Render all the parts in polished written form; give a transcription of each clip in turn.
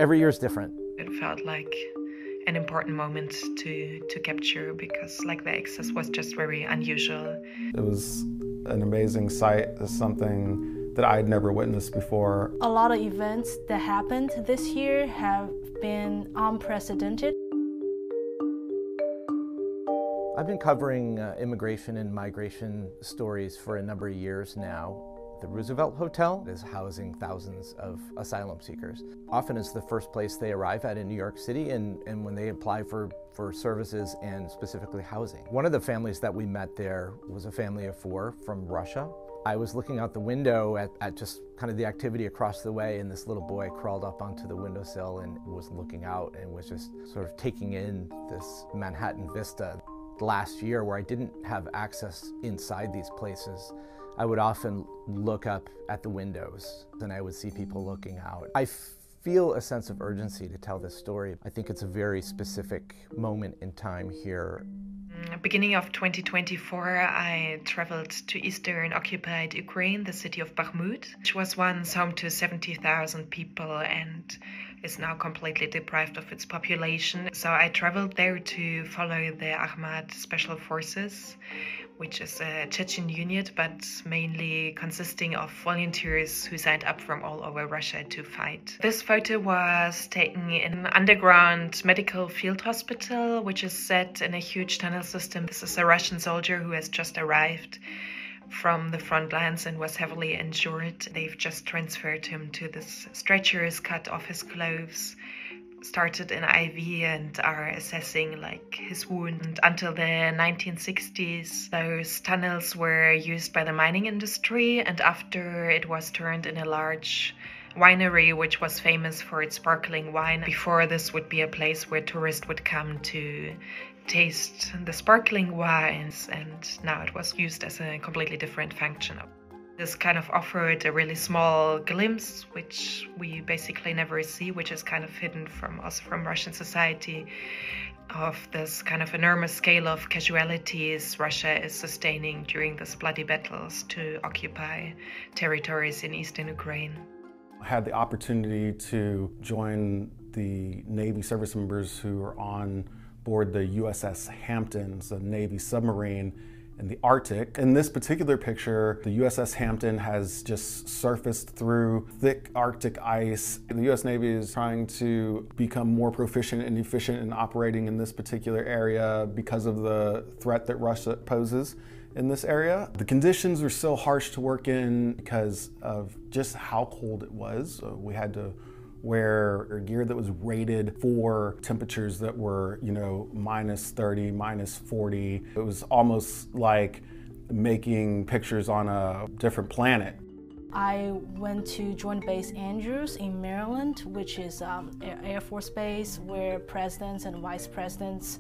Every year is different. It felt like an important moment to capture because like the access was just very unusual. It was an amazing sight. It's something that I had never witnessed before. A lot of events that happened this year have been unprecedented. I've been covering immigration and migration stories for a number of years now. The Roosevelt Hotel is housing thousands of asylum seekers. Often it's the first place they arrive at in New York City and when they apply for services and specifically housing. One of the families that we met there was a family of 4 from Russia. I was looking out the window at just kind of the activity across the way, and this little boy crawled up onto the windowsill and was looking out and was just sort of taking in this Manhattan vista. Last year, where I didn't have access inside these places, I would often look up at the windows and I would see people looking out. I feel a sense of urgency to tell this story. I think it's a very specific moment in time here. Beginning of 2024, I traveled to eastern occupied Ukraine, the city of Bakhmut, which was once home to 70,000 people and is now completely deprived of its population. So I traveled there to follow the Akhmat Special Forces, which is a Chechen unit, but mainly consisting of volunteers who signed up from all over Russia to fight. This photo was taken in an underground medical field hospital, which is set in a huge tunnel system. This is a Russian soldier who has just arrived from the front lines and was heavily injured. They've just transferred him to this stretchers, cut off his clothes, started an IV and are assessing like his wound. Until the 1960s, those tunnels were used by the mining industry, and after it was turned in a large winery which was famous for its sparkling wine. Before, this would be a place where tourists would come to taste the sparkling wines, and now it was used as a completely different function. This kind of offered a really small glimpse, which we basically never see, which is kind of hidden from us, from Russian society, of this kind of enormous scale of casualties Russia is sustaining during these bloody battles to occupy territories in eastern Ukraine. I had the opportunity to join the Navy service members who are on board the USS Hampton, it's a Navy submarine in the Arctic. In this particular picture, the USS Hampton has just surfaced through thick Arctic ice. The US Navy is trying to become more proficient and efficient in operating in this particular area because of the threat that Russia poses in this area. The conditions were so harsh to work in because of just how cold it was. We had to wear gear that was rated for temperatures that were, minus 30, minus 40. It was almost like making pictures on a different planet. I went to Joint Base Andrews in Maryland, which is Air Force Base where presidents and vice presidents,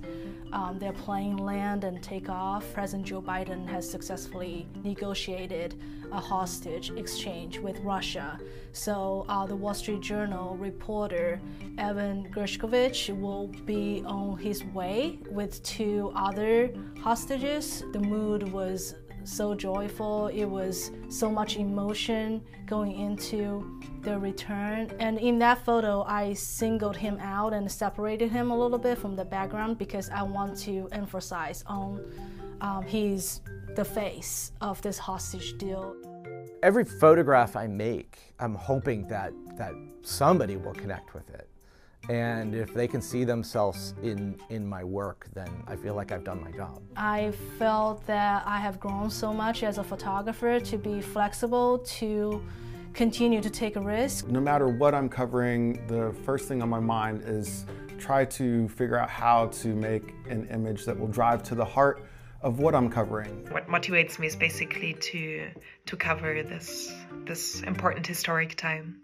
they're playing land and take off. President Joe Biden has successfully negotiated a hostage exchange with Russia. So the Wall Street Journal reporter Evan Gershkovich will be on his way with 2 other hostages. The mood was so joyful. It was so much emotion going into the return. And in that photo, I singled him out and separated him a little bit from the background because I want to emphasize on he's the face of this hostage deal. Every photograph I make, I'm hoping that somebody will connect with it. And if they can see themselves in my work, then I feel like I've done my job. I felt that I have grown so much as a photographer to be flexible, to continue to take a risk. No matter what I'm covering, the first thing on my mind is try to figure out how to make an image that will drive to the heart of what I'm covering. What motivates me is basically to cover this important historic time.